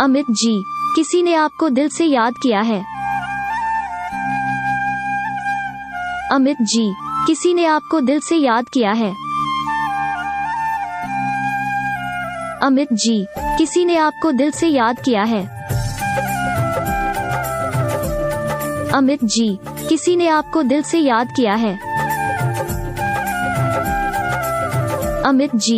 अमित जी, किसी ने आपको दिल से याद किया है। अमित जी, किसी ने आपको दिल से याद किया है। अमित जी, किसी ने आपको दिल से याद किया है। अमित जी, किसी ने आपको दिल से याद किया है। अमित जी।